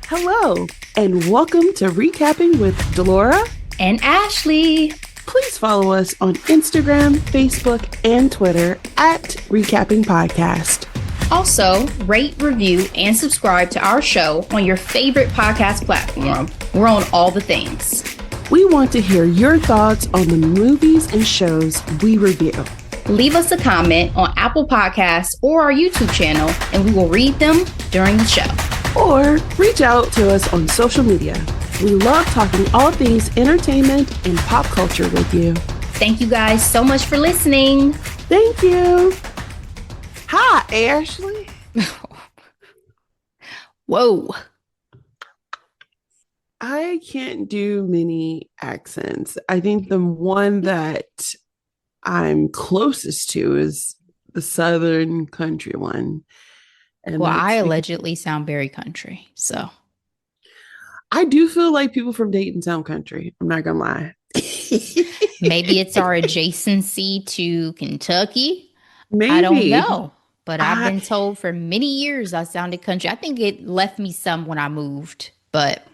Hello, and welcome to reCapping with Delora and Ashley. Please follow us on Instagram, Facebook, and Twitter at reCapping Podcast. Also, rate, review, and subscribe to our show on your favorite podcast platform. We're on all the things. We want to hear your thoughts on the movies and shows we review. Leave us a comment on Apple Podcasts or our YouTube channel, and we will read them during the show. Or reach out to us on social media. We love talking all things entertainment and pop culture with you. Thank you guys so much for listening. Thank you. Hi, Ashley. Whoa. I can't do many accents. I think the one that I'm closest to is the Southern country one. And well, I allegedly sound very country, so. I do feel like people from Dayton sound country. I'm not going to lie. Maybe it's our adjacency to Kentucky. Maybe. I don't know. But I've been told for many years I sounded country. I think it left me some when I moved, but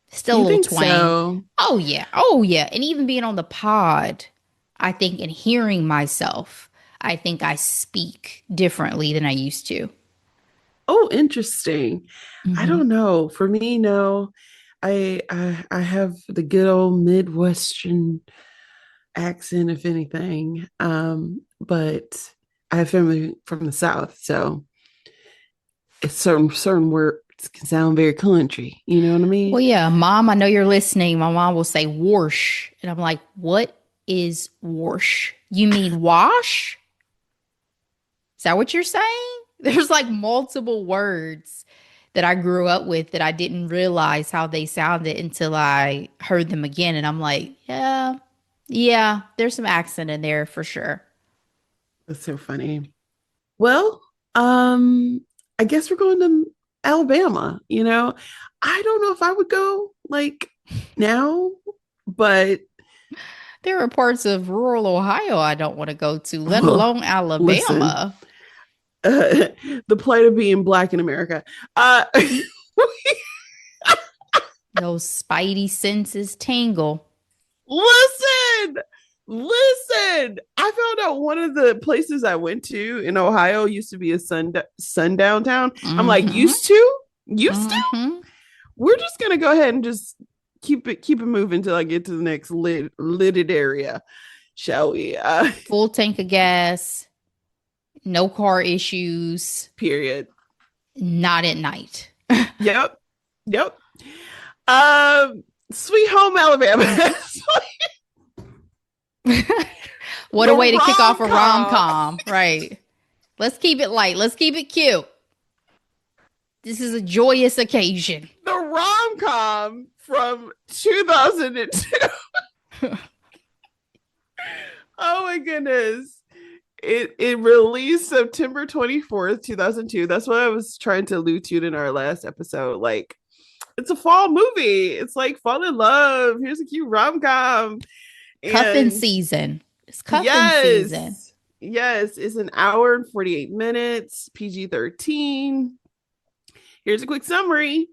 still a little twang. So? Oh, yeah. Oh, yeah. And even being on the pod, I think in hearing myself, I think I speak differently than I used to. Oh, interesting. Mm-hmm. I don't know. For me, no. I have the good old Midwestern accent, if anything. But I have family from the South, so it's certain words can sound very country. You know what I mean? Well, yeah, Mom, I know you're listening. My mom will say "wash," and I'm like, "What is wash? You mean wash? Is that what you're saying?" There's like multiple words that I grew up with that I didn't realize how they sounded until I heard them again. And I'm like, yeah, there's some accent in there for sure. That's so funny. Well, I guess we're going to Alabama, you know. I don't know if I would go like now, but there are parts of rural Ohio I don't want to go to, let alone Alabama. Listen. The plight of being Black in America. Those spidey senses tingle. Listen. I found out one of the places I went to in Ohio used to be a sundown town. Mm-hmm. I'm like, used to? We're just gonna go ahead and just keep it moving until I get to the next lidded area, shall we? Full tank of gas. No car issues. Period. Not at night. Yep. Sweet home Alabama. What a way to kick off a rom-com. Right. Let's keep it light. Let's keep it cute. This is a joyous occasion. The rom-com from 2002. Oh my goodness. It released September 24th, 2002. That's what I was trying to allude to in our last episode. Like, it's a fall movie. It's like fall in love. Here's a cute rom-com. Cuffing season. It's cuffing season. Yes, it's an hour and 48 minutes, PG-13. Here's a quick summary.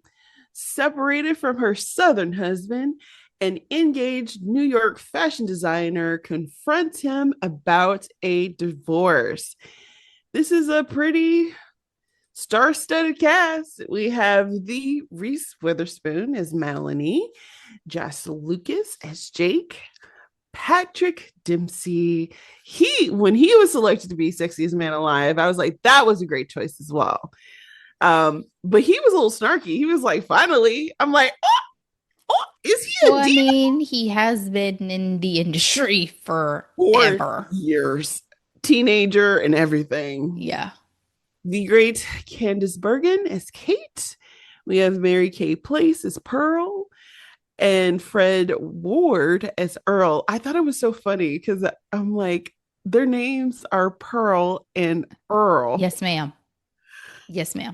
Separated from her Southern husband, an engaged New York fashion designer confronts him about a divorce. This is a pretty star-studded cast. We have the Reese Witherspoon as Melanie, Josh Lucas as Jake, Patrick Dempsey. When he was selected to be Sexiest Man Alive, I was like, that was a great choice as well. But he was a little snarky. He was like, finally. I'm like, oh, is he a deal? I mean, he has been in the industry forever. Years. Teenager and everything. Yeah. The great Candice Bergen as Kate. We have Mary Kay Place as Pearl. And Fred Ward as Earl. I thought it was so funny because I'm like, their names are Pearl and Earl. Yes, ma'am.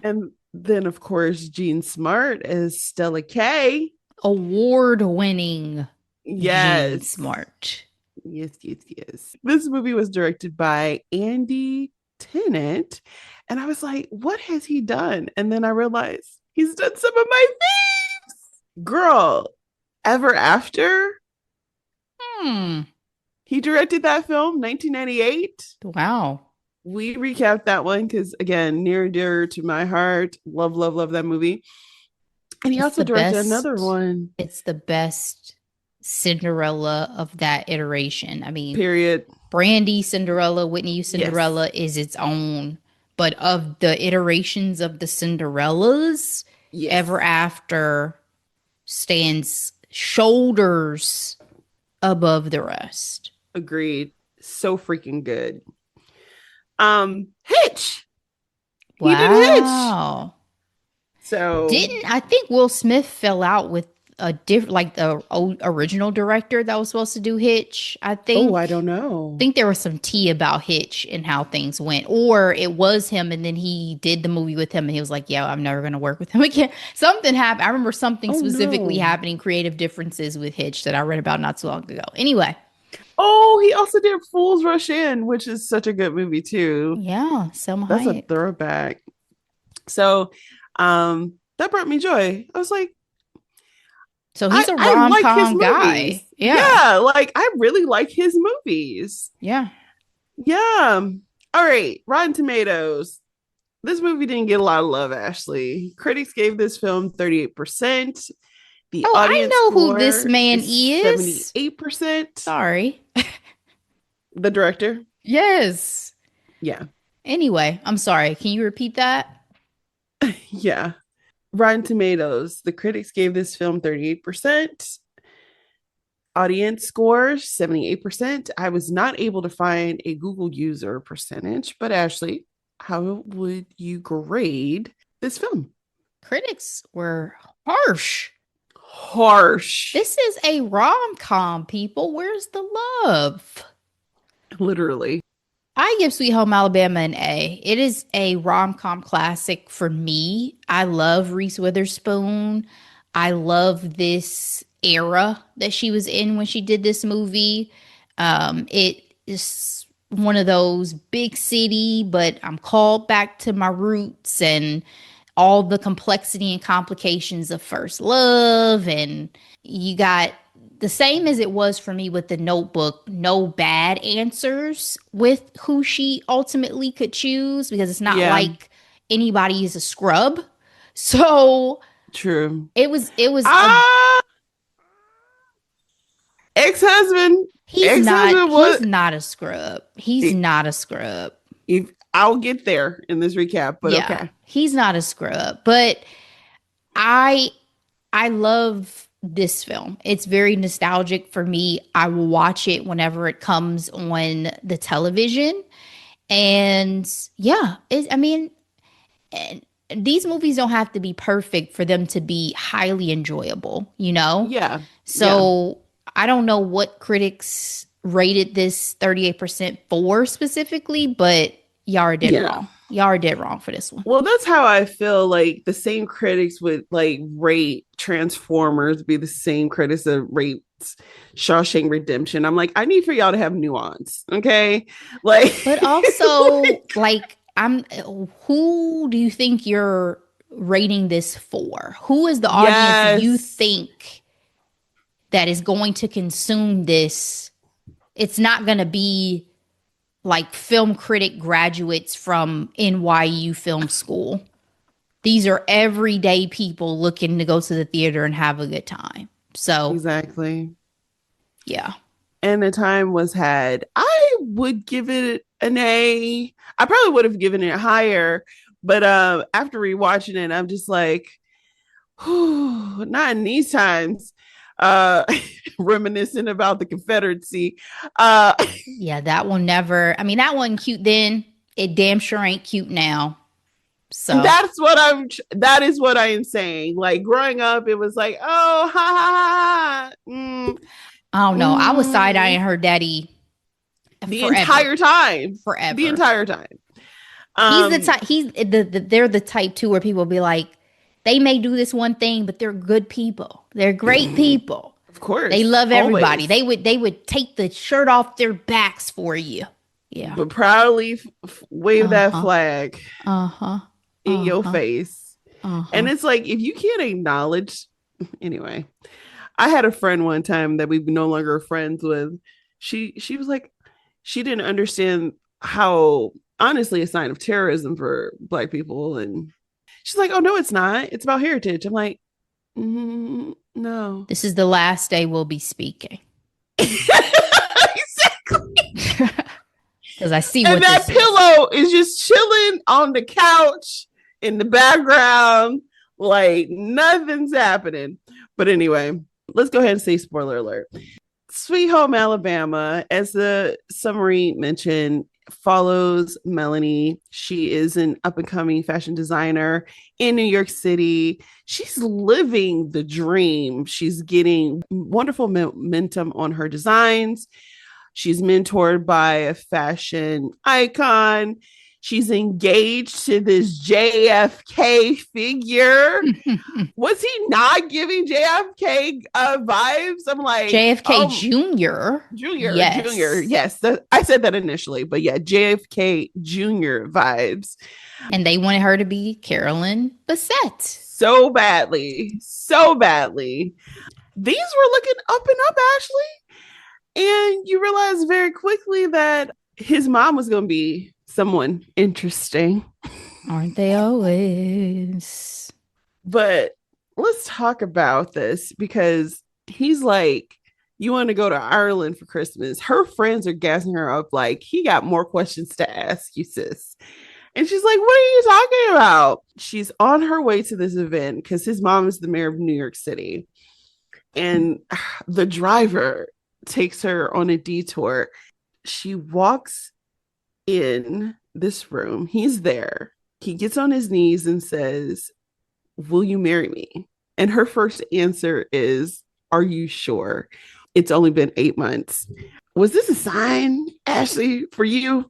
And then, of course, Jean Smart as Stella Kay. Award-winning. Yes. Jean Smart. Yes. This movie was directed by Andy Tennant. And I was like, what has he done? And then I realized He's done some of my faves. Girl, Ever After. Hmm. He directed that film, 1998. Wow. We recapped that one because, again, near and dear to my heart. Love, love, love that movie. And he It's also the directed another best. one. It's the best Cinderella of that iteration. I mean, Period. Brandy Cinderella, Whitney Yes. Cinderella is its own, but of the iterations of the Cinderellas, Yes. Ever After stands shoulders above the rest. Agreed. So freaking good. Hitch. He did Hitch. Wow. So, Didn't I think Will Smith fell out with a different, like the original director that was supposed to do Hitch? I oh, I think. don't know. Think there was some tea about Hitch and how things went, or it was him and then he did the movie with him and he was like, "Yeah, I'm never gonna work with him again." Something happened. I remember something Oh specifically no. happening, creative differences with Hitch that I read about not so long ago. Anyway, Oh, he also did Fools Rush In, which is such a good movie too. yeah, Selma That's a Hayek. throwback. So, that brought me joy. I was like, So he's a I like his rom-com movies. guy. Yeah, Yeah, like I really like his movies. yeah. Yeah. All right, Rotten Tomatoes. This movie didn't get a lot of love, Ashley. Critics gave this film 38%. The Oh, I audience know who this score man is is. 78%. Sorry. The director? Yes. Yeah. Anyway, I'm sorry. Can you repeat that? Yeah. Rotten Tomatoes. The critics gave this film 38%. Audience score 78%. I was not able to find a Google user percentage, but Ashley, how would you grade this film? Critics were harsh. Harsh. This is a rom-com, people. Where's the love? Literally. I give Sweet Home Alabama an A. It is a rom-com classic for me. I love Reese Witherspoon. I love this era that she was in when she did this movie. It is one of those big city, but I'm called back to my roots and all the complexity and complications of first love. And you got the same as it was for me with the Notebook, no bad answers with who she ultimately could choose because it's not Yeah, like anybody is a scrub. So true. it was a Ah, ex-husband. Ex-husband he's was not a scrub. He's not a scrub. if I'll get there in this recap, but Yeah, okay. he's not a scrub. But I I love this film. It's very nostalgic for me. I will watch it whenever it comes on the television. And yeah, I mean, and these movies don't have to be perfect for them to be highly enjoyable, you know? Yeah. Yeah. So I don't know what critics rated this 38% for specifically, but y'all are dead Yeah. wrong. Y'all are dead wrong for this one. Well, that's how I feel like the same critics would like rate Transformers, be the same critics that rate Shawshank Redemption. I'm like, I need for y'all to have nuance. Okay. Like, But also, like, who do you think you're rating this for? Who is the audience you yes. think that is going to consume this? It's not going to be like film critic graduates from NYU Film School. These are everyday people looking to go to the theater and have a good time. So, Exactly. yeah. And the time was had. I would give it an A. I probably would have given it higher, but after rewatching it, I'm just like, whew, not in these times. Uh reminiscent about the Confederacy. Uh Yeah, that one never, I mean, that wasn't cute then. It damn sure ain't cute now. So, that is what I am saying. Like growing up, it was like, oh ha ha ha. I don't know. I was side Mm. eyeing her daddy The forever, entire time. The forever. entire time. He's the Um, type. They're the type too where people be like, they may do this one thing, but they're good people. They're great people. of They course, love everybody. always. They would take the shirt off their backs for you. Yeah. But proudly wave Uh that huh. flag Uh huh. in Uh your huh. face. And Uh-huh. it's like, if you can't acknowledge, anyway, I had a friend one time that we no longer are friends with. She was like, she didn't understand how honestly a sign of terrorism for Black people. And she's like, oh no, it's not. It's about heritage. I'm like, no. This is the last day we'll be speaking. Exactly. Because I see And what that this is. pillow is just chilling on the couch in the background, like nothing's happening. But anyway, let's go ahead and say spoiler alert. Sweet Home Alabama, as the summary mentioned, follows Melanie. She is an up and coming fashion designer in New York City. She's living the dream. She's getting wonderful momentum on her designs. She's mentored by a fashion icon. She's engaged to this JFK figure. Was he not giving JFK vibes? I'm like, JFK oh, Jr. Junior. Yes. Yes, I said that initially, but yeah, JFK Junior vibes And they wanted her to be Carolyn Bassett. so badly, so badly. These were looking up and up, Ashley. And you realize very quickly that his mom was going to be someone interesting. Aren't they always? But let's talk about this because he's like, you want to go to Ireland for Christmas. Her friends are gassing her up like, he got more questions to ask you, sis. And she's like, what are you talking about? She's on her way to this event because his mom is the mayor of New York City. And the driver takes her on a detour. She walks in this room. He's there. He gets on his knees and says, will you marry me? And her first answer is, are you sure? It's only been 8 months. Was this a sign, Ashley, for you?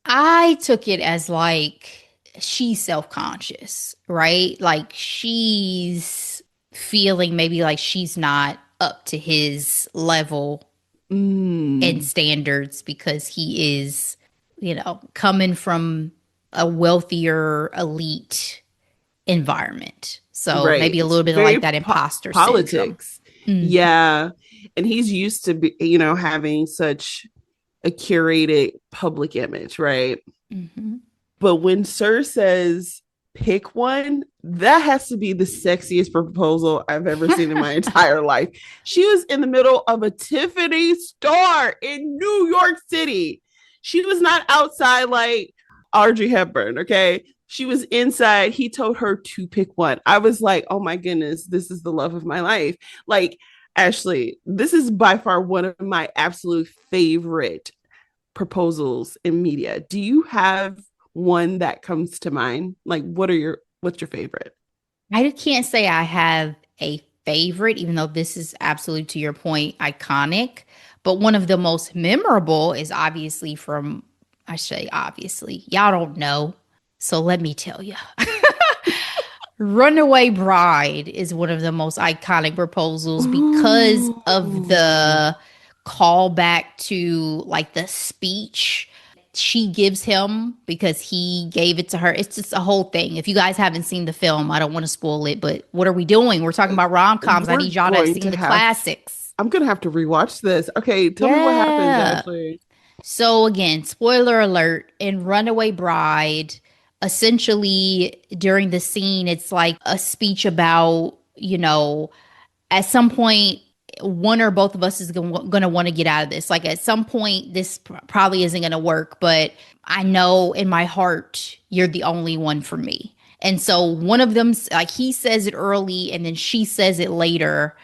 I took it as like she's self-conscious, right? Like she's feeling maybe like she's not up to his level and standards because he is, coming from a wealthier elite environment. So Right. maybe a It's little bit of very like that imposter syndrome. politics. Mm-hmm. Yeah. And he's used to be, having such a curated public image, right? Mm-hmm. But when Sir says pick one, that has to be the sexiest proposal I've ever seen in my entire life. She was in the middle of a Tiffany store in New York City. She was not outside like Audrey Hepburn, okay? She was inside. He told her to pick one. I was like, oh my goodness, this is the love of my life. Like, Ashley, this is by far one of my absolute favorite proposals in media. Do you have one that comes to mind? Like, what's your favorite? I can't say I have a favorite, even though this is absolutely, to your point, iconic. But one of the most memorable is obviously from, I say obviously, y'all don't know. So let me tell you. Runaway Bride is one of the most iconic proposals because of Ooh. the callback to like the speech she gives him because he gave it to her. It's just a whole thing. If you guys haven't seen the film, I don't want to spoil it, but what are we doing? We're talking about rom-coms. I We're need y'all to have going seen to the have classics. I'm gonna have to rewatch this. Okay, tell me what happens, Yeah. Ashley. So again, spoiler alert, in Runaway Bride, essentially during the scene, it's like a speech about, at some point, one or both of us is going to want to get out of this. Like at some point, this probably isn't going to work, but I know in my heart, you're the only one for me. And so one of them, like he says it early and then she says it later.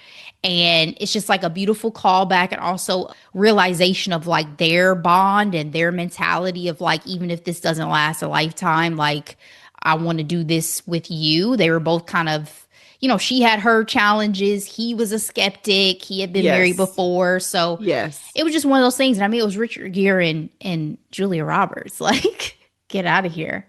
And it's just like a beautiful callback and also realization of like their bond and their mentality of like, even if this doesn't last a lifetime, like I want to do this with you. They were both kind of, she had her challenges. He was a skeptic. He had been married Yes. before. So Yes. it was just one of those things. And I mean, it was Richard Gere and Julia Roberts. Like, get out of here.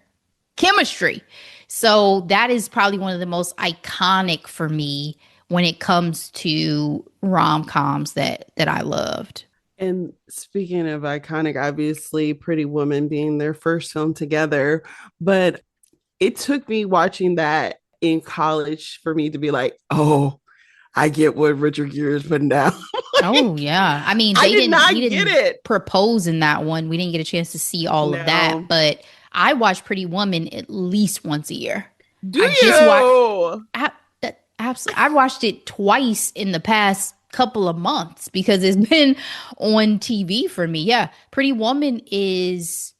Chemistry. So that is probably one of the most iconic for me when it comes to rom-coms that I loved. And speaking of iconic, obviously Pretty Woman being their first film together, but it took me watching that in college for me to be like, oh, I get what Richard Gere is putting down. Oh yeah. I mean, I did he not get didn't it. propose in that one. We didn't get a chance to see all of that, No. but I watch Pretty Woman at least once a year. Do I just watched you? absolutely. I watched it twice in the past couple of months because it's been on TV for me. Yeah. Pretty Woman is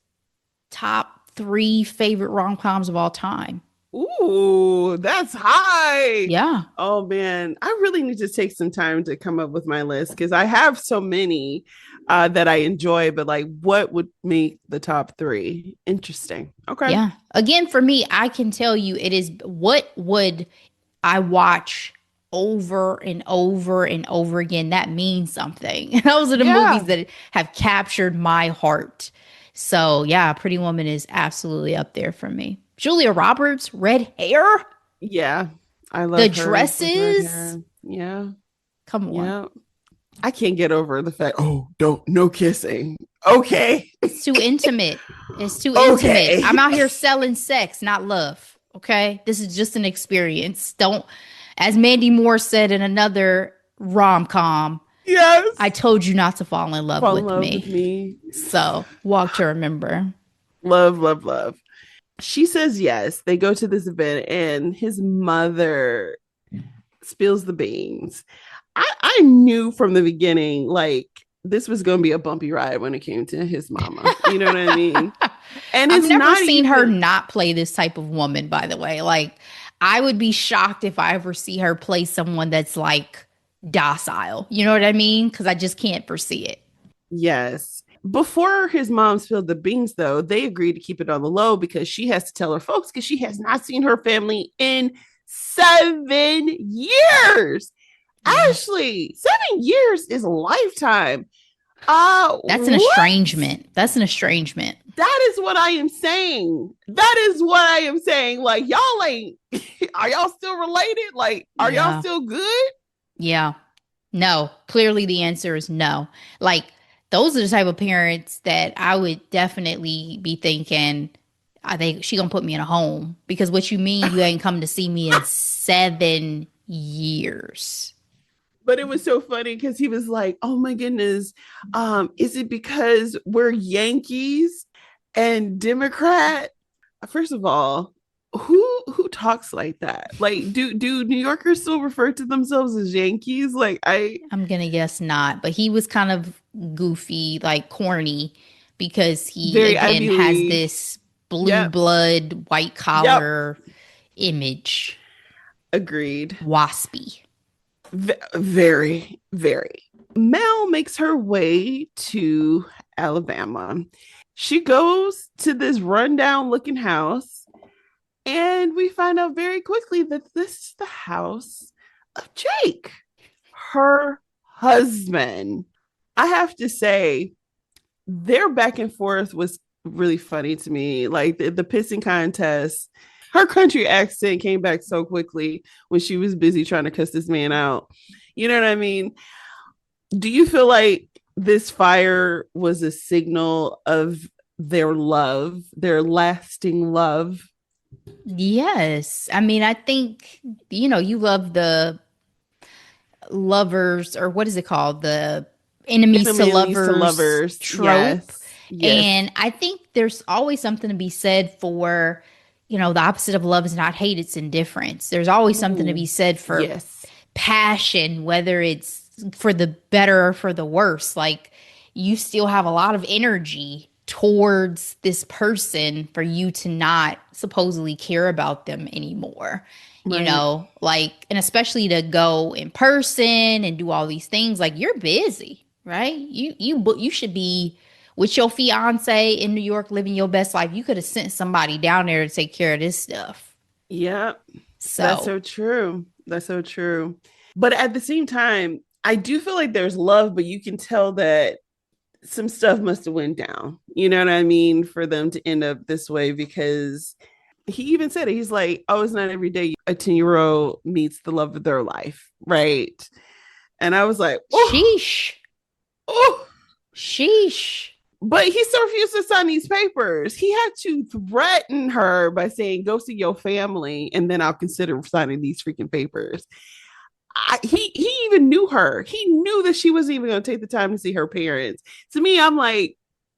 top 3 favorite rom-coms of all time. Ooh, that's high. Yeah. Oh man, I really need to take some time to come up with my list because I have so many that I enjoy, but like, what would make the top three? Interesting. Okay. Yeah. Again, for me, I can tell you it is what would I watch over and over and over again. That means something. Those are the movies Yeah. that have captured my heart. So, yeah, Pretty Woman is absolutely up there for me. Julia Roberts, red hair, Yeah. I the love her with red dresses. hair. Yeah. Come on. Yeah. I can't get over the fact, oh, don't, no kissing. Okay. It's too intimate. It's too intimate. Okay. I'm out here selling sex, not love. Okay. This is just an experience. Don't, as Mandy Moore said in another rom com, Yes. I told you not to fall in love Fall in with love with me. me. So, walk to remember. Love, love, love. She says yes. They go to this event and his mother spills the beans. I knew from the beginning, like, this was going to be a bumpy ride when it came to his mama. You know what I mean? And I've it's never not seen her even, not play this type of woman, by the way. Like, I would be shocked if I ever see her play someone that's like docile. You know what I mean? Because I just can't foresee it. yes. Before his mom spilled the beans, though, they agreed to keep it on the low because she has to tell her folks because she has not seen her family in 7 years. Yeah. Ashley, 7 years is a lifetime. That's an What? estrangement. That's an estrangement. That is what I am saying. That is what I am saying. Like, y'all ain't, are y'all still related? Like, are y'all Yeah. still good? Yeah. No. Clearly the answer is no. Like, those are the type of parents that I would definitely be thinking, I think she gonna put me in a home because what you mean you ain't come to see me in 7 years. But it was so funny because he was like, oh my goodness, is it because we're Yankees and Democrat? First of all, who talks like that? Like, do New Yorkers still refer to themselves as Yankees? Like, I I'm gonna guess not, but he was kind of goofy, like corny, because he very again Ivy has League. this blue Yep. blood, white Yep. collar image, Agreed. waspy. Very, very. Mel makes her way to Alabama. She goes to this rundown looking house, and we find out very quickly that this is the house of Jake, her husband. I have to say, their back and forth was really funny to me. Like the pissing contest, her country accent came back so quickly when she was busy trying to cuss this man out. You know what I mean? Do you feel like this fire was a signal of their love, their lasting love? Yes. I mean, I think, you love the lovers, or what is it called? The enemies to Enemies to lovers lovers. trope. Yes. Yes. And I think there's always something to be said for, the opposite of love is not hate, it's indifference. There's always something to be Ooh, said for yes. passion, whether it's for the better or for the worse. Like, you still have a lot of energy towards this person for you to not supposedly care about them anymore. Right. Like, and especially to go in person and do all these things, like, you're busy, right? You should be with your fiance in New York living your best life. You could have sent somebody down there to take care of this stuff. Yeah. That's So, so true. That's so true. But at the same time, I do feel like there's love, but you can tell that some stuff must have went down. You know what I mean? For them to end up this way, because he even said it. He's like, oh, it's not every day a 10-year-old meets the love of their life. Right. And I was like, oh, sheesh. oh, Sheesh. But he still refused to sign these papers. He had to threaten her by saying, go see your family, and then I'll consider signing these freaking papers. He even knew her. He knew that she wasn't even going to take the time to see her parents. To me, I'm like,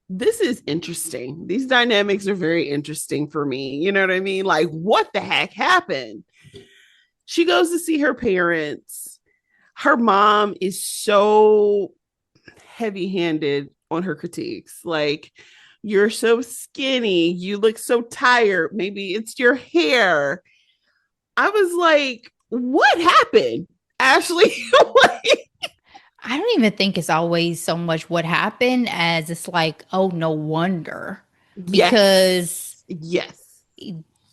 this is interesting. These dynamics are very interesting for me. You know what I mean? Like, what the heck happened? She goes to see her parents. Her mom is so heavy handed on her critiques. Like, you're so skinny. You look so tired. Maybe it's your hair. I was like, what happened, Ashley? Like, I don't even think it's always so much what happened as it's like, oh, no wonder. Because yes.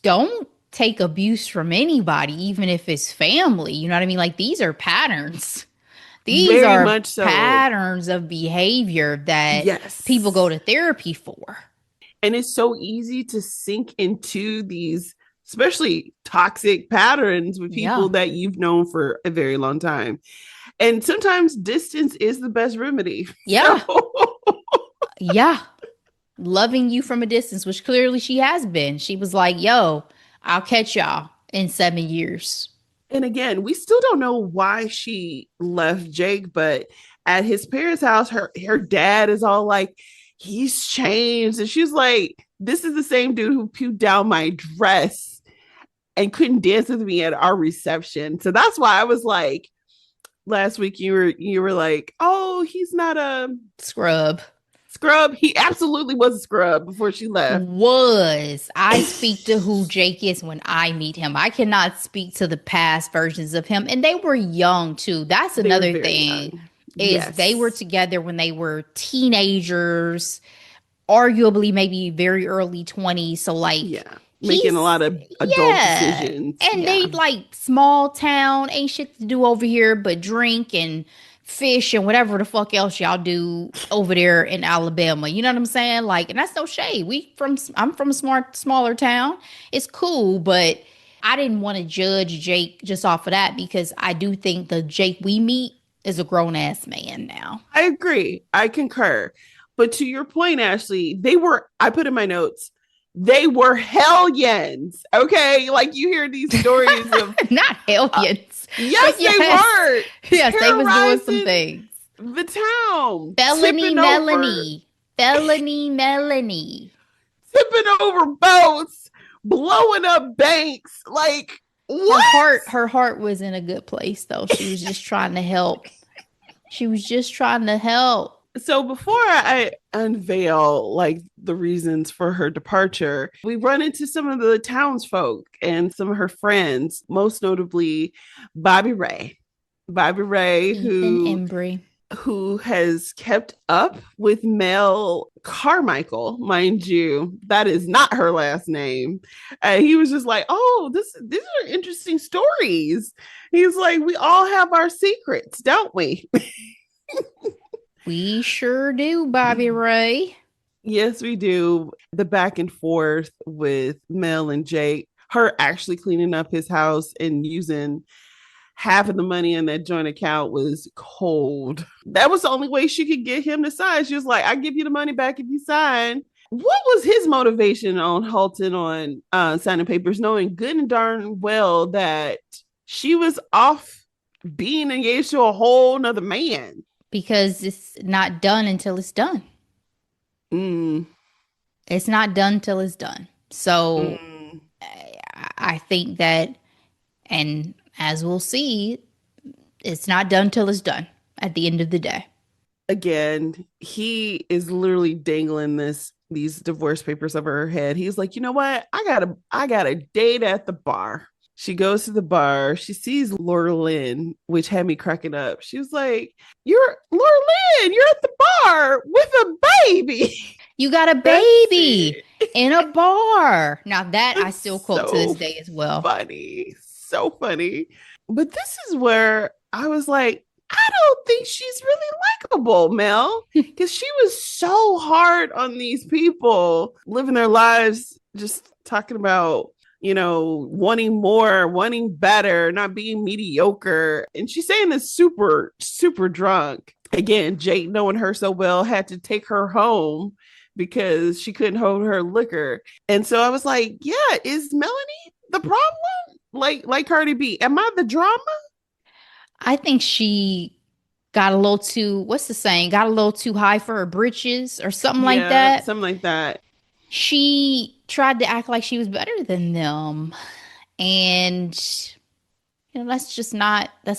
Don't take abuse from anybody, even if it's family. You know what I mean? Like, these are patterns. These Very are much so. patterns of behavior that people go to therapy for. And it's so easy to sink into these, especially toxic patterns with people that you've known for a very long time. And sometimes distance is the best remedy. Yeah. Yeah. Loving you from a distance, which clearly she has been. She was like, yo, I'll catch y'all in 7 years. And again, we still don't know why she left Jake, but at his parents' house, her dad is all like, he's changed. And she's like, this is the same dude who puked down my dress and couldn't dance with me at our reception. So that's why I was like, last week you were like, oh, he's not a scrub. He absolutely was a scrub before she left. I speak to who Jake is when I meet him. I cannot speak to the past versions of him. And they were young too. That's another thing. They were together when they were teenagers, arguably maybe very early 20s. So like, making a lot of adult decisions. And they like small town, ain't shit to do over here but drink and fish and whatever the fuck else y'all do over there in Alabama. You know what I'm saying? Like, and that's no shade. I'm from a smaller town. It's cool, but I didn't want to judge Jake just off of that because I do think the Jake we meet is a grown ass man now. I agree. I concur. But to your point, Ashley, I put in my notes, they were hellions. Okay. Like you hear these stories of not hellions. Yes, they were. Yes, they was doing some things. The town. Felony Melanie. Tipping over boats, blowing up banks. Like, what? Her heart was in a good place, though. She was just trying to help. So before I unveil like the reasons for her departure, we run into some of the townsfolk and some of her friends, most notably Bobby Ray, who has kept up with Mel Carmichael, mind you. That is not her last name. He was just like, oh, these are interesting stories. He's like, we all have our secrets, don't we? We sure do, Bobby Ray. Yes, we do. The back and forth with Mel and Jake, her actually cleaning up his house and using half of the money in that joint account was cold. That was the only way she could get him to sign. She was like, I give you the money back if you sign. What was his motivation on halting on signing papers, knowing good and darn well that she was off being engaged to a whole nother man? Because it's not done until it's done. It's not done till it's done. So I think that, and as we'll see, it's not done till it's done at the end of the day. Again, he is literally dangling these divorce papers over her head. He's like, you know what? I got a date at the bar. She goes to the bar. She sees Laura Lynn, which had me cracking up. She was like, you're Laura Lynn. You're at the bar with a baby. You got a baby in a bar. Now that I still quote to this day as well. Funny. So funny. But this is where I was like, I don't think she's really likable, Mel, because she was so hard on these people living their lives, just talking about, wanting more, wanting better, not being mediocre. And she's saying this super, super drunk. Again, Jake, knowing her so well, had to take her home because she couldn't hold her liquor. And so I was like, yeah, is Melanie the problem? Like Cardi B, am I the drama? I think she got a little too, what's the saying? Got a little too high for her britches or something like Yeah, that. something like that. She tried to act like she was better than them. And that's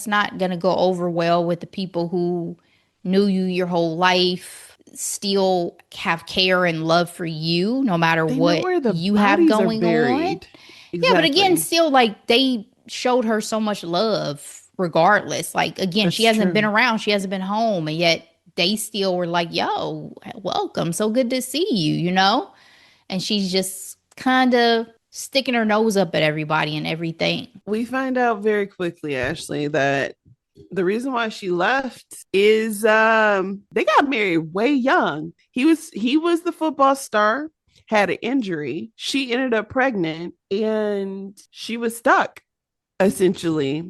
not gonna go over well with the people who knew you your whole life, still have care and love for you, no matter They know what where the you have bodies are going on. buried. Yeah, but again, Exactly. still like they showed her so much love regardless. Like again, she That's hasn't been true. around, she hasn't been home, and yet they still were like, yo, welcome. So good to see you, you know? And she's just kind of sticking her nose up at everybody and everything. We find out very quickly, Ashley, that the reason why she left is they got married way young. He was the football star, had an injury. She ended up pregnant and she was stuck essentially.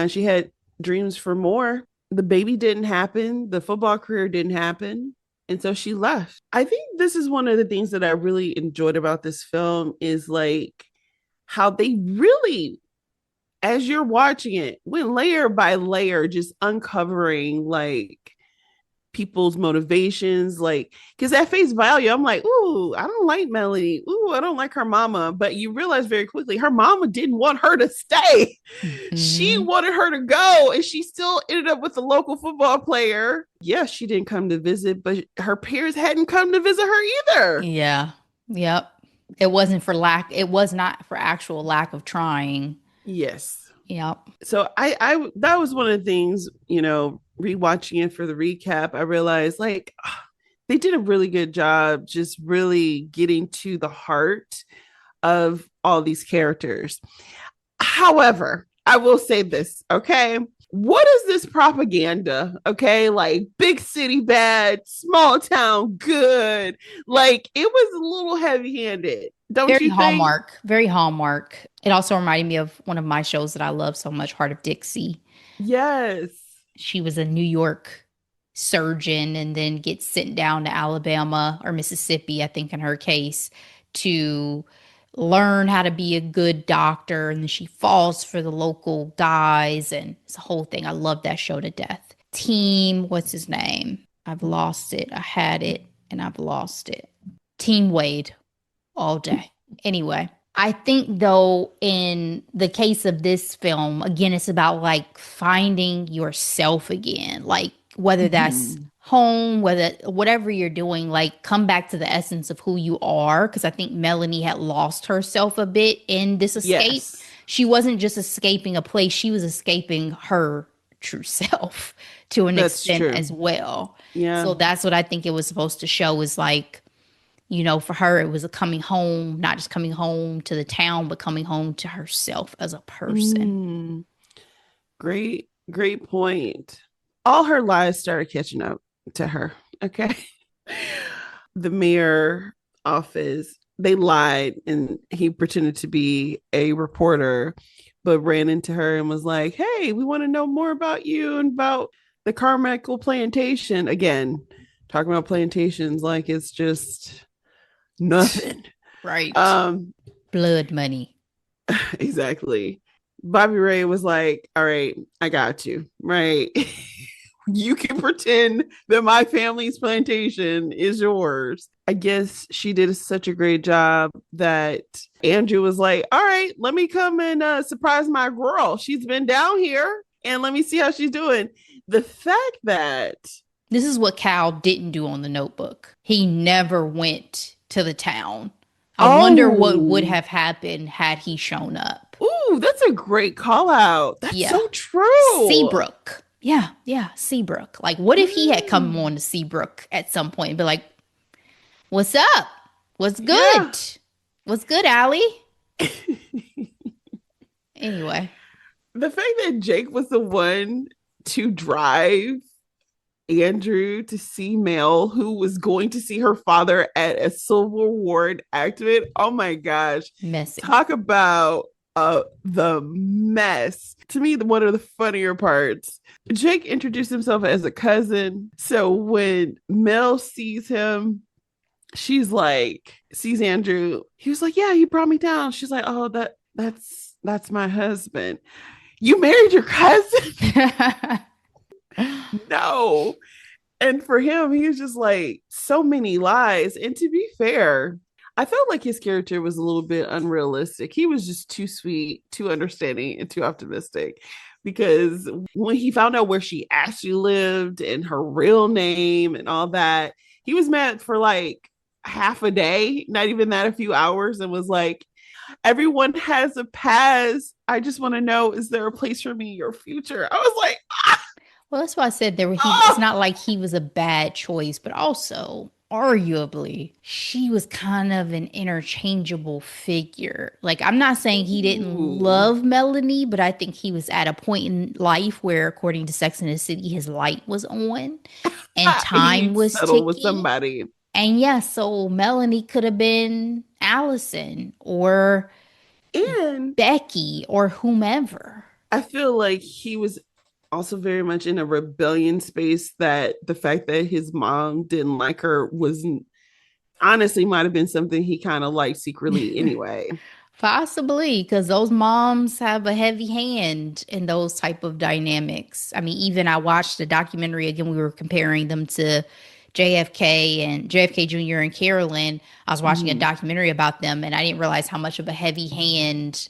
She had dreams for more. The baby didn't happen, the football career didn't happen. And so she left. I think this is one of the things that I really enjoyed about this film is like how they really, as you're watching it, went layer by layer, just uncovering like people's motivations. Like, because at face value, I'm like, ooh, I don't like Melanie. Ooh, I don't like her mama. But you realize very quickly her mama didn't want her to stay. She Hmm. wanted her to go, and she still ended up with a local football player. Yes, she didn't come to visit, but her parents hadn't come to visit her either. Yeah. Yep. It was not for actual lack of trying. Yes. Yep. So I that was one of the things, rewatching it for the recap, I realized like they did a really good job just really getting to the heart of all these characters. However, I will say this, okay? What is this propaganda? Okay, like big city bad, small town good. Like it was a little heavy handed, don't Very you think? Hallmark. Very Hallmark. It also reminded me of one of my shows that I love so much, Heart of Dixie. Yes. She was a New York surgeon and then gets sent down to Alabama or Mississippi, I think in her case, to learn how to be a good doctor. And then she falls for the local guys, and it's a whole thing. I love that show to death. Team, what's his name? I've lost it. I had it and I've lost it. Team Wade all day. Anyway, I think though, in the case of this film, again, it's about like finding yourself again, like whether that's Mhm. home, whether whatever you're doing, like come back to the essence of who you are. Cause I think Melanie had lost herself a bit in this escape. Yes. She wasn't just escaping a place, she was escaping her true self to an That's extent true. as well. Yeah. So that's what I think it was supposed to show is like, for her, it was a coming home, not just coming home to the town, but coming home to herself as a person. Mm, great point. All her lies started catching up to her. Okay. The mayor office, they lied and he pretended to be a reporter, but ran into her and was like, hey, we want to know more about you and about the Carmichael plantation. Again, talking about plantations like it's just nothing. Right. Um, Blood money. exactly. Bobby Ray was like, all right, I got you. Right. You can pretend that my family's plantation is yours. I guess she did such a great job that Andrew was like, all right, let me come and surprise my girl. She's been down here and let me see how she's doing. The fact that, This is what Cal didn't do on the notebook. He never went to the town. I wonder what would oh, have happened had he shown up. ooh, that's a great call out. That's Yeah. so true. Seabrook. Yeah, yeah, Seabrook. Like, what if he had come Mm, on to Seabrook at some point and be like, what's up? What's yeah. good? What's good, Allie? Anyway, The fact that Jake was the one to drive Andrew to see Mel, who was going to see her father at a Civil War activate. Oh my gosh. messy. Talk about the mess. To me, one of the funnier parts, Jake introduced himself as a cousin. So when Mel sees him, she's like, sees Andrew. He was like, yeah, he brought me down. She's like, oh, that's my husband. You married your cousin? No. And for him, he was just like so many lies. And to be fair, I felt like his character was a little bit unrealistic. He was just too sweet, too understanding, and too optimistic. Because when he found out where she actually lived and her real name and all that, he was mad for like half a day, not even that, a few hours, and was like, everyone has a past. I just want to know, is there a place for me in your future? I was like, ah, Well, that's why I said it's oh, not like he was a bad choice, but also arguably she was kind of an interchangeable figure. Like, I'm not saying he didn't ooh. love Melanie, but I think he was at a point in life where, according to Sex and the City, his light was on and He time needs to was settle with ticking. somebody. And yeah, so Melanie could have been Allison or And Becky or whomever. I feel like he was also very much in a rebellion space, that the fact that his mom didn't like her was honestly might have been something he kind of liked secretly anyway. Possibly, because those moms have a heavy hand in those type of dynamics. I mean, even I watched the documentary again. We were comparing them to JFK and JFK Jr. and Carolyn. I was watching a Mm. documentary about them, and I didn't realize how much of a heavy hand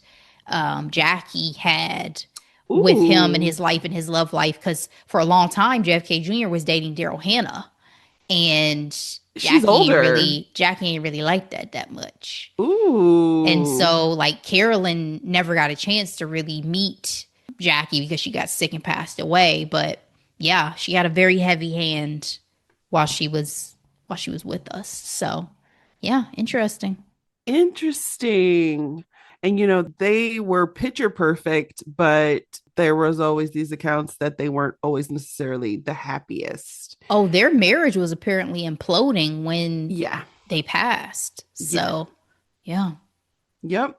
Jackie had with him and Ooh, his life and his love life. Because for a long time, JFK Jr. was dating Daryl Hannah, and she's older. Jackie ain't really like that much. And Ooh, so, like, Carolyn never got a chance to really meet Jackie because she got sick and passed away. But yeah, she had a very heavy hand while she was with us. So, yeah, interesting. interesting. And they were picture perfect, but there was always these accounts that they weren't always necessarily the happiest. Oh, their marriage was apparently imploding when Yeah. they passed. Yeah. So, yeah. Yep.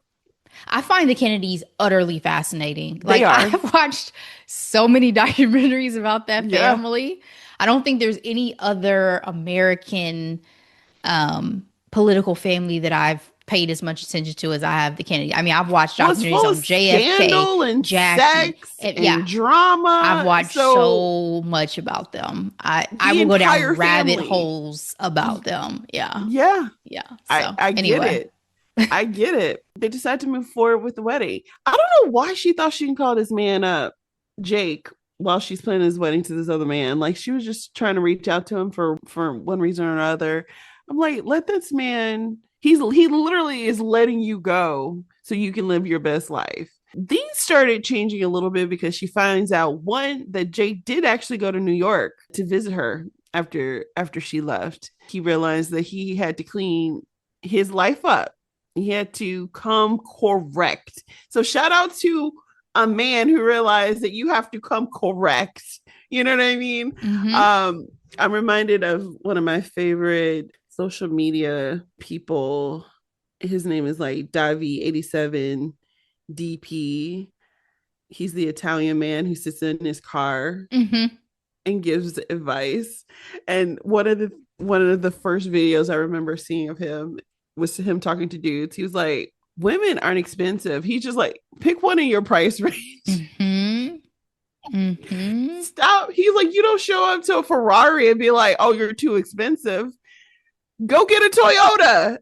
I find the Kennedys utterly fascinating. They Like, are. I've watched so many documentaries about that Yeah. family. I don't think there's any other American political family that I've paid as much attention to as I have the Kennedy. I mean, I've watched Well, it's documentaries full of on JFK, scandal and Jackie. sex And yeah, and I've drama. watched So so much about them. I the will go down entire rabbit family. holes about them. Yeah. Yeah. Yeah. I, So, I get anyway. it. I get it. They decided to move forward with the wedding. I don't know why she thought she can call this man up, Jake, while she's planning his wedding to this other man. Like, she was just trying to reach out to him for one reason or another. I'm like, let this man. He literally is letting you go so you can live your best life. These started changing a little bit because she finds out, one, that Jake did actually go to New York to visit her after she left. He realized that he had to clean his life up. He had to come correct. So shout out to a man who realized that you have to come correct. You know what I mean? Mm-hmm. I'm reminded of one of my favorite social media people. His name is like Davi87 DP. He's the Italian man who sits in his car Mm-hmm. and gives advice. And one of the first videos I remember seeing of him was him talking to dudes. He was like, women aren't expensive. He's just like, pick one in your price range. Mm-hmm. Mm-hmm. Stop. He's like, you don't show up to a Ferrari and be like, oh, you're too expensive. Go get a Toyota.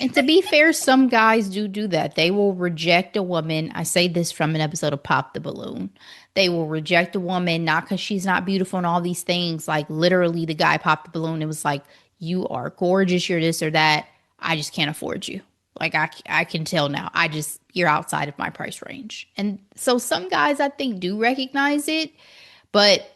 And to be fair, some guys do that. They will reject a woman. I say this from an episode of Pop the Balloon. They will reject a woman not because she's not beautiful and all these things. Like, literally, the guy popped the balloon. It was like, you are gorgeous, you're this or that. I just can't afford you. Like, I can tell now. You're outside of my price range. And so some guys, I think, do recognize it. But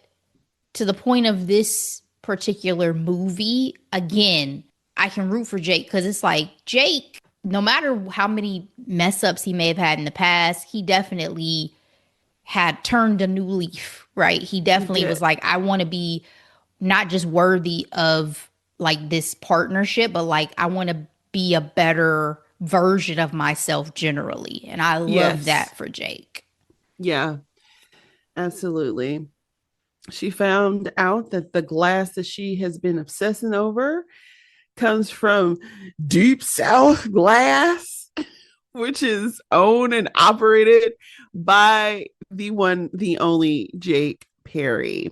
to the point of this particular movie, again, I can root for Jake because it's like Jake, no matter how many mess ups he may have had in the past, he definitely had turned a new leaf, right? He He definitely was did. like, I want to be not just worthy of like this partnership, but like I want to be a better version of myself generally. And I love Yes. that for Jake. Yeah, absolutely. She found out that the glass that she has been obsessing over comes from Deep South Glass, which is owned and operated by the one, the only Jake Perry.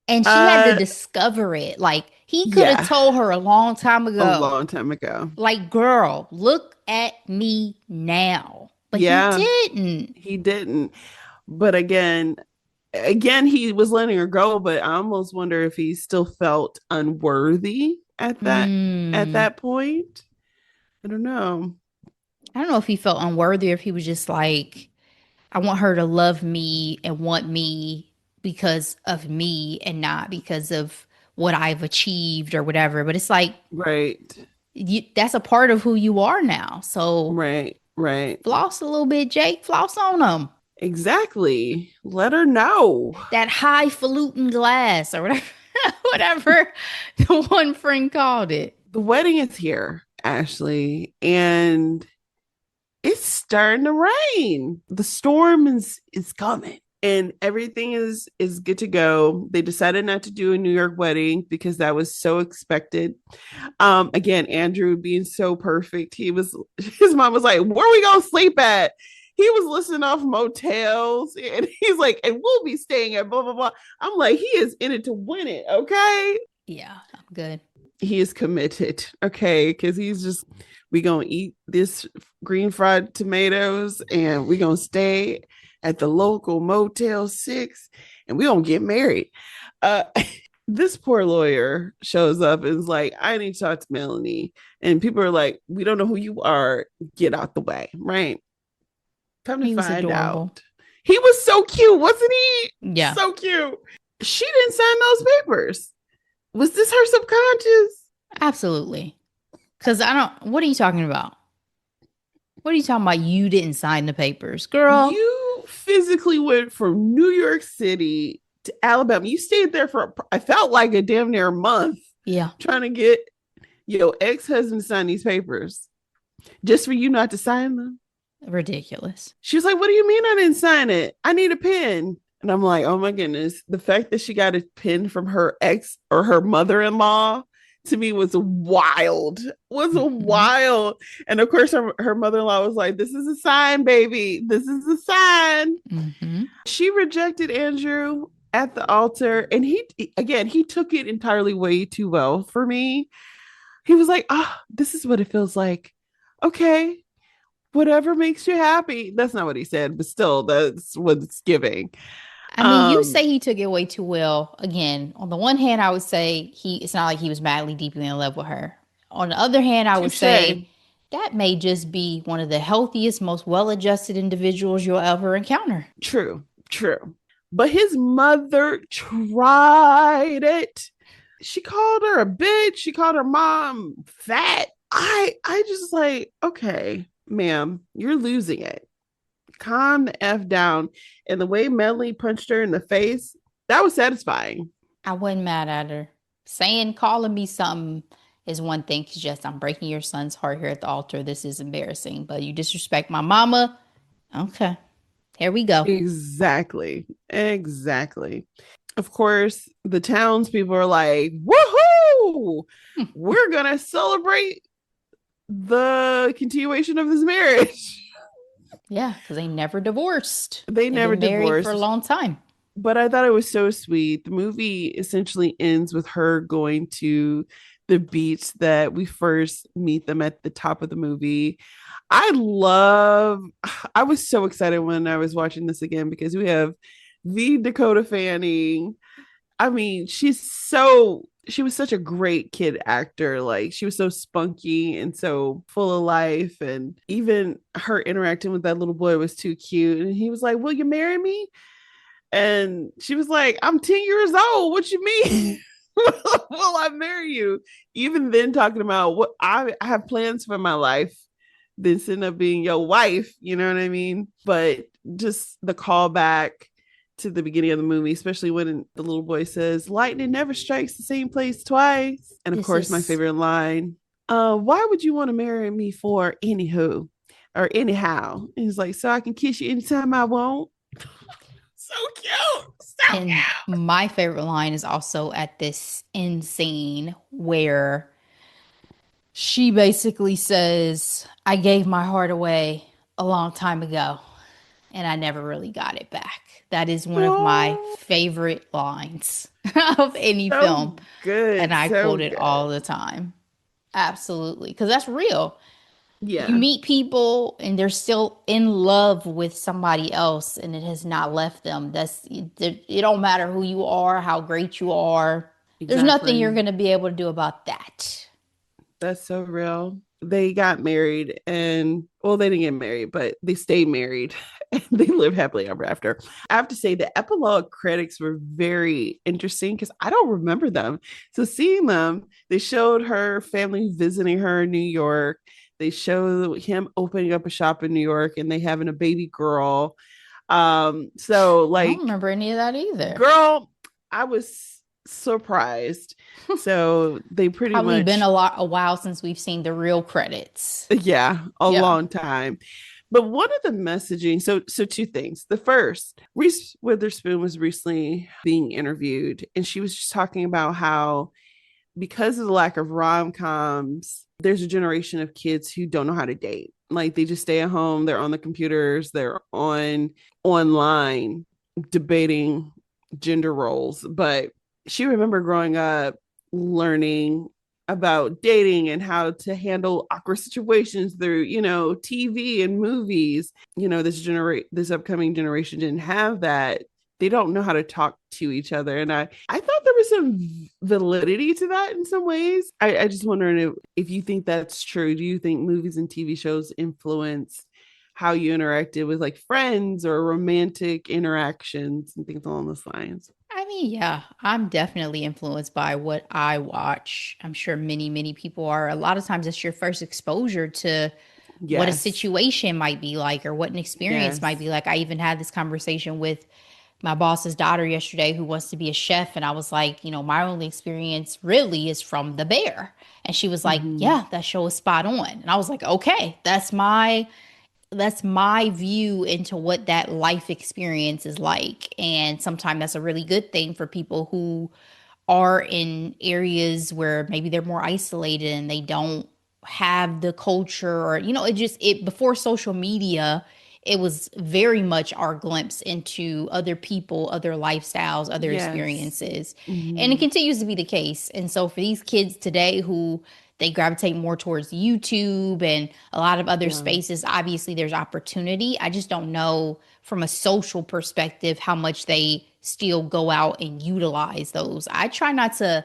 And she had to Uh, discover it. Like, he could have yeah, told her a long time a ago, long time ago. like, girl, look at me now. But he Yeah, didn't. he didn't. But again, he was letting her go. But I almost wonder if he still felt unworthy at Mm. that point. I don't know. I don't know if he felt unworthy or if he was just like, I want her to love me and want me because of me and not because of what I've achieved or whatever. But it's like, Right, that's a part of who you are now. So right. floss a little bit, Jake. Floss on them. Exactly. Let her know. That highfalutin glass or whatever, whatever the one friend called it. The wedding is here, Ashley, and it's starting to rain. The storm is coming. And everything is good to go. They decided not to do a New York wedding because that was so expected. Again, Andrew being so perfect. His mom was like, where are we gonna sleep at? He was listing off motels and he's like, and we'll be staying at blah blah blah. I'm like, he is in it to win it, okay? Yeah, I'm good. He is committed, okay? Because he's just, we gonna eat this green fried tomatoes and we gonna stay at the local Motel 6 and we gonna get married. Uh this poor lawyer shows up and is like, I need to talk to Melanie. And people are like, we don't know who you are. Get out the way, right? Come to He was find adorable. out. He was so cute, wasn't he? Yeah, So cute. She didn't sign those papers. Was this her subconscious? absolutely. Because I don't, what are you talking about? What are you talking about? You didn't sign the papers, girl. You physically went from New York City to Alabama. You stayed there for, I felt like a damn near a month Yeah, trying to get your ex-husband to sign these papers just for you not to sign them. ridiculous. She was like, what do you mean I didn't sign it? I need a pen. And I'm like, oh my goodness. The fact that she got a pen from her ex or her mother-in-law to me was wild. Was Mhm. wild. And of course, her mother-in-law was like, this is a sign, baby. This is a sign. Mhm. She rejected Andrew at the altar. And he took it entirely way too well for me. He was like, this is what it feels like. Okay, whatever makes you happy. That's not what he said, but still, that's what it's giving. I mean, you Um, say he took it way too well. Again, on the one hand, I would say it's not like he was madly deeply in love with her. On the other hand, I would say touche. that may just be one of the healthiest, most well-adjusted individuals you'll ever encounter. True, true. But his mother tried it. She called her a bitch. She called her mom fat. I just like, okay, ma'am, you're losing it. Calm the F down. And the way Melanie punched her in the face, that was satisfying. I wasn't mad at her. Saying, calling me something is one thing. Cause yes, I'm breaking your son's heart here at the altar. This is embarrassing. But you disrespect my mama. Okay, here we go. Exactly. Exactly. Of course, the townspeople are like, woohoo! We're going to celebrate the continuation of this marriage. Yeah, because they never divorced. They They've never been married for a divorced, long time. but I thought it was so sweet. The movie essentially ends with her going to the beach that we first meet them at the top of the movie. I love, I was so excited when I was watching this again because we have the Dakota Fanning. I mean, she was such a great kid actor. Like she was so spunky and so full of life. And even her interacting with that little boy was too cute. And he was like, will you marry me? And she was like, I'm 10 years old. What you mean? Will I marry you? Even then, talking about what I have plans for my life, this end up being your wife, you know what I mean? But just the callback to the beginning of the movie, especially when the little boy says, lightning never strikes the same place twice. And of This course, my is favorite line. why would you want to marry me for anywho or anyhow? And he's like, so I can kiss you anytime I want. So cute. So And cute. my favorite line is also at this end scene where she basically says, I gave my heart away a long time ago and I never really got it back. That is one of my Oh, favorite lines of any so film. And good. I So quote it good. all the time. Absolutely. Because that's real. You Yeah, meet people and they're still in love with somebody else and it has not left them. It don't matter who you are, how great you are. There's nothing you're exactly. going to be able to do about that. That's so real. They got married and well, they didn't get married, but they stayed married and they lived happily ever after. I have to say the epilogue credits were very interesting because I don't remember them. So seeing them, they showed her family visiting her in New York. They show him opening up a shop in New York and they having a baby girl. So I don't like remember any of that either. girl, I was surprised. So they pretty Probably been much a while since we've seen the real credits. yeah, a Yeah. long time. But one of the messaging, so two things. The first, Reese Witherspoon was recently being interviewed, and she was just talking about how because of the lack of rom-coms, there's a generation of kids who don't know how to date. Like they just stay at home, they're on the computers, they're on online debating gender roles. But she remembered growing up learning about dating and how to handle awkward situations through, TV and movies. This upcoming generation didn't have that. They don't know how to talk to each other. And I thought there was some validity to that in some ways. I just wondering if you think that's true. Do you think movies and TV shows influence how you interacted with like friends or romantic interactions and things along those lines? I mean, yeah, I'm definitely influenced by what I watch. I'm sure many, many people are. A lot of times it's your first exposure to what a Yes. situation might be like or what an experience might be Yes. like. I even had this conversation with my boss's daughter yesterday who wants to be a chef. And I was like, my only experience really is from The Bear. And she was like, Mm-hmm. yeah, that show is spot on. And I was like, okay, that's my view into what that life experience is like. And sometimes that's a really good thing for people who are in areas where maybe they're more isolated and they don't have the culture or it before social media it was very much our glimpse into other people, other lifestyles, other Yes. experiences. And it Mm-hmm. continues to be the case. And so for these kids today who they gravitate more towards YouTube and a lot of other Yeah. spaces, obviously there's opportunity. I just don't know from a social perspective how much they still go out and utilize those. I try not to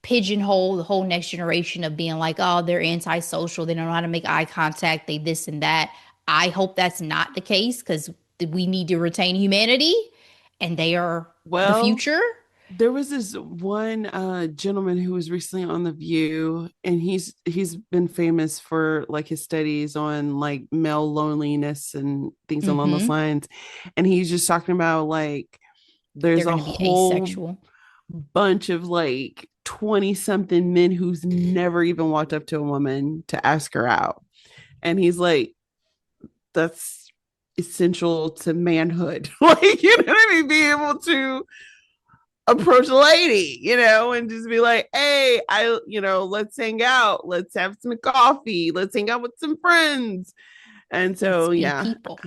pigeonhole the whole next generation of being like, oh, they're antisocial. They don't know how to make eye contact. They this and that. I hope that's not the case because we need to retain humanity and they are the Well, future. there was this one gentleman who was recently on The View, and he's been famous for like his studies on like male loneliness and things along those Mm-hmm. lines. And he's just talking about like They're there's a going to be whole asexual. bunch of like 20 something men who's never even walked up to a woman to ask her out. And he's like, that's essential to manhood. Like, you know what I mean? Being able to approach a lady, and just be like, hey, let's hang out. Let's have some coffee. Let's hang out with some friends. And Let's so, be yeah. people.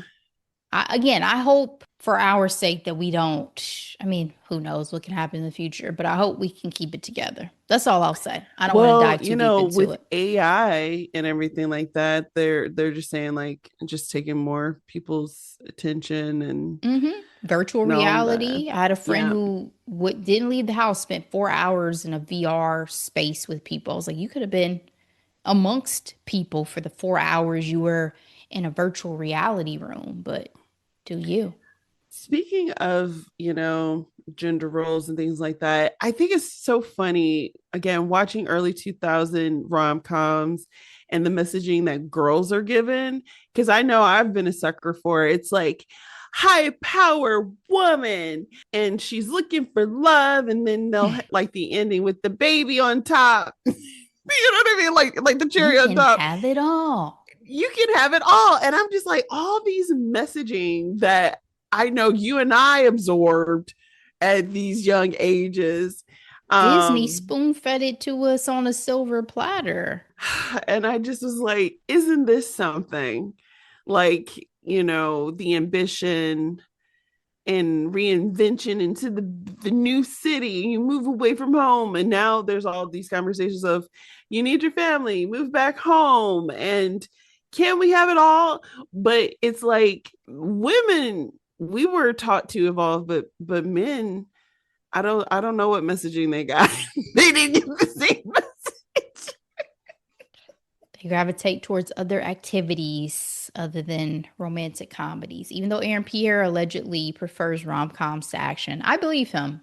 Again, I hope for our sake that we don't. I mean, who knows what can happen in the future, but I hope we can keep it together. That's all I'll say. I don't want to Well, dive too deep into with it. AI and everything like that, they're just saying like just taking more people's attention Hmm. Virtual and all that. reality. I had a friend Yeah. who didn't leave the house, spent 4 hours in a VR space with people. I was like, you could have been amongst people for the 4 hours you were in a virtual reality room, but do you? Speaking of, gender roles and things like that, I think it's so funny, again, watching early 2000 rom-coms and the messaging that girls are given. Because I know I've been a sucker for it. It's like, high power woman, and she's looking for love. And then they'll like the ending with the baby on top. You know what I mean? Like the cherry You on can top. have it all. You can have it all. And I'm just like, all these messaging that I know you and I absorbed at these young ages. Disney Um, spoon fed it to us on a silver platter. and I just was like, isn't this something? Like, the ambition and reinvention into the new city. You move away from home, and now there's all these conversations of you need your family, move back home, and can we have it all? But it's like women, we were taught to evolve, but men, I don't know what messaging they got. They didn't get the same message. They gravitate towards other activities other than romantic comedies. Even though Aaron Pierre allegedly prefers rom-coms to action, I believe him.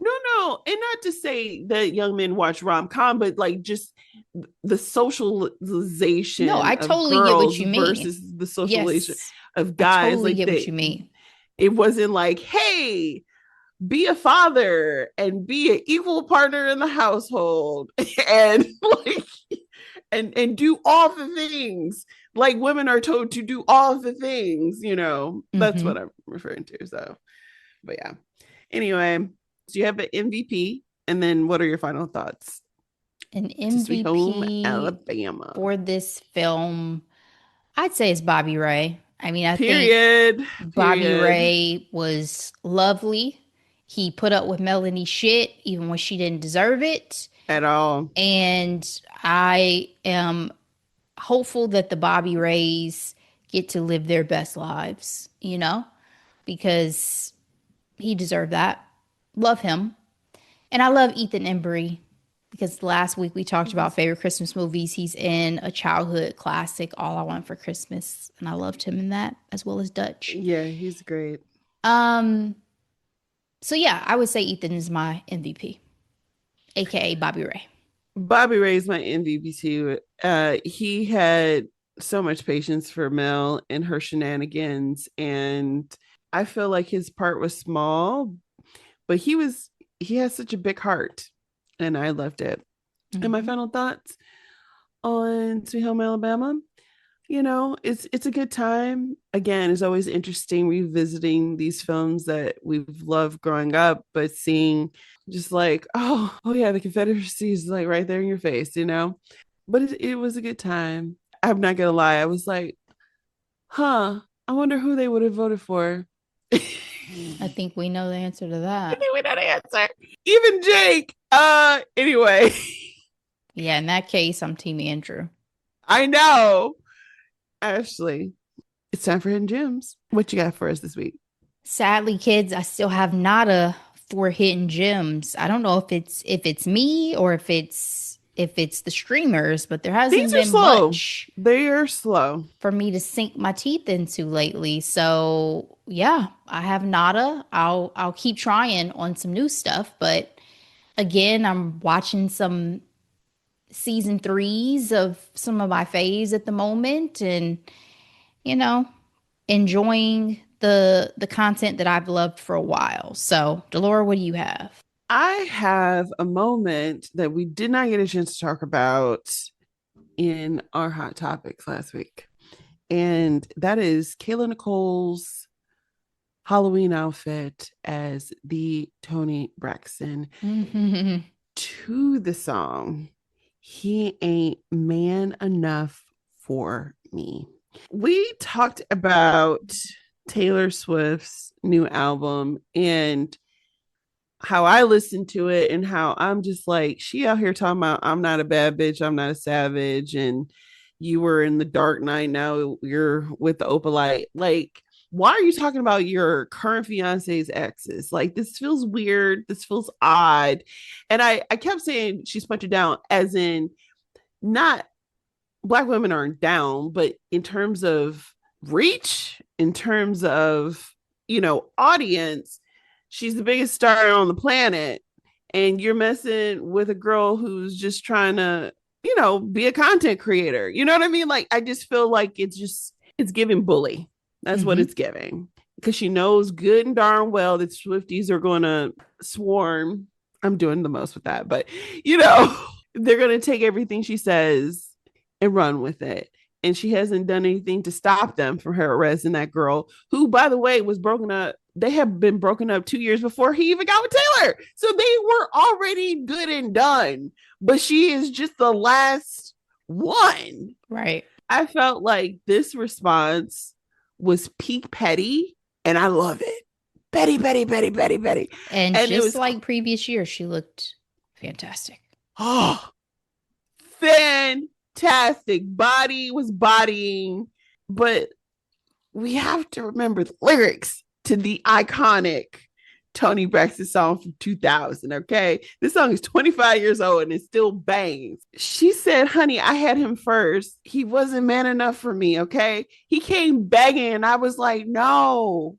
No, and not to say that young men watch rom-com, but like just the No, socialization I of totally get what girls you mean. versus the socialization Yes, of I guys. totally Like get what you mean. it wasn't like, hey, be a father and be an equal partner in the household and like and do all the things like women are told to do all the things. That's what Hmm. I'm referring to. So, but yeah. Anyway, do you have an MVP? And then what are your final thoughts An to Sweet Home MVP Alabama? for this film, I'd say it's Bobby Ray. I mean, I think Period. Bobby Period. Ray was lovely. He put up with Melanie shit even when she didn't deserve it. At all. And I am hopeful that the Bobby Rays get to live their best lives, because he deserved that. Love him. And I love Ethan Embry because last week we talked about favorite Christmas movies. He's in a childhood classic, All I Want for Christmas, and I loved him in that as well as Dutch. Yeah, he's great. Um, so yeah, I would say Ethan is my MVP, aka Bobby Ray. Bobby Ray's my MVP too. He had so much patience for Mel and her shenanigans, and I feel like his part was small, but he has such a big heart, and I loved it. And my Mm-hmm. final thoughts on Sweet Home Alabama. It's a good time. Again, it's always interesting revisiting these films that we've loved growing up, but seeing just like, oh yeah, the Confederacy is like right there in your face. But it was a good time. I'm not gonna lie, I was like, huh, I wonder who they would have voted for. I I think we know the answer to that. think we know the answer. Even Jake. Anyway, Yeah, in that case, I'm Team Andrew. I know. Ashley, it's time for Hidden Gems. What you got for us this week? Sadly, kids, I still have nada for hidden gems. I don't know if it's me or if it's the streamers, but there hasn't These are been slow. much They are slow. for me to sink my teeth into lately. So yeah, I have nada. I'll keep trying on some new stuff, but again, I'm watching some season threes of some of my faves at the moment, and you know, enjoying the content that I've loved for a while. So, Delora, what do you have? I have a moment that we did not get a chance to talk about in our hot topics last week. And that is Kayla Nicole's Halloween outfit as the Tony Braxton to the song He Ain't Man Enough for Me. We talked about Taylor Swift's new album and how I listened to it and how I'm just like, she out here talking about I'm not a bad bitch, I'm not a savage, and you were in the Dark Knight, now you're with the Opalite. Like, why are you talking about your current fiance's exes? Like, this feels weird. This feels odd. And I kept saying she's punching down, as in not Black women aren't down, but in terms of reach, in terms of, audience, she's the biggest star on the planet. And you're messing with a girl who's just trying to, be a content creator. You know what I mean? Like, I just feel like it's giving bully. That's what Hmm. it's giving. Because she knows good and darn well that Swifties are going to swarm. I'm doing the most with that, but you know. they're going to take everything she says and run with it. And she hasn't done anything to stop them from her arresting that girl, who, by the way, was broken up. They have been broken up 2 years before he even got with Taylor. So they were already good and done. But she is just the last one. Right. I felt like this response was peak petty, and I love it. Petty, petty, petty, petty, petty. And just it was like previous years, she looked fantastic. Oh, fantastic. Body was bodying, but we have to remember the lyrics to the iconic Toni Braxton song from 2000. Okay, this song is 25 years old and it still bangs. She said, honey, I had him first. He wasn't man enough for me. Okay, he came begging and I was like, no,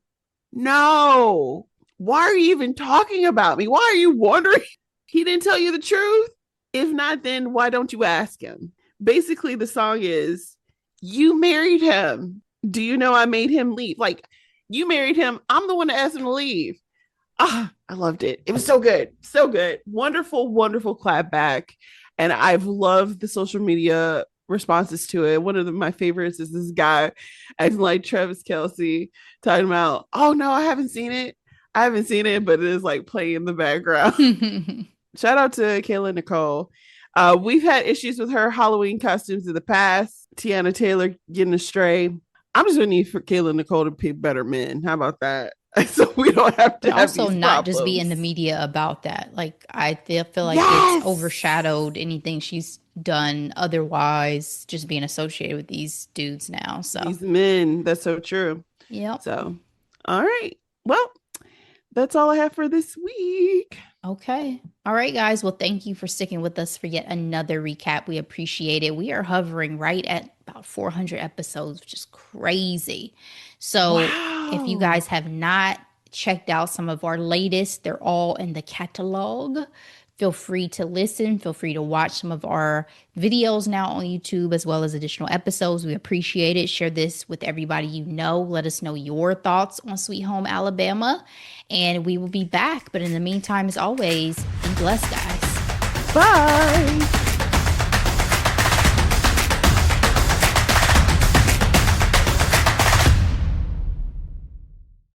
why are you even talking about me? Why are you wondering? He didn't tell you the truth. If not, then why don't you ask him? Basically, the song is, you married him. Do you know I made him leave? Like, you married him. I'm the one that asked him to leave. Ah, I loved it. It was so good. So good. Wonderful, wonderful clap back. And I've loved the social media responses to it. One of my favorites is this guy acting like Travis Kelce talking about, oh no, I haven't seen it, but it is like playing in the background. Shout out to Kayla and Nicole. We've had issues with her Halloween costumes in the past. Tiana Taylor getting astray. I'm just gonna need for Kayla and Nicole to pick better men. How about that? So we don't have to have also not problems. Just be in the media about that. Like I feel like it's overshadowed anything she's done otherwise, just being associated with these dudes now. So these men, that's so true. Yeah. So all right. Well, that's all I have for this week. Okay. All right, guys. Well, thank you for sticking with us for yet another recap. We appreciate it. We are hovering right at about 400 episodes, which is crazy. So if you guys have not checked out some of our latest, they're all in the catalog. Feel free to listen. Feel free to watch some of our videos now on YouTube, as well as additional episodes. We appreciate it. Share this with everybody you know. Let us know your thoughts on Sweet Home Alabama. And we will be back. But in the meantime, as always, be blessed, guys. Bye.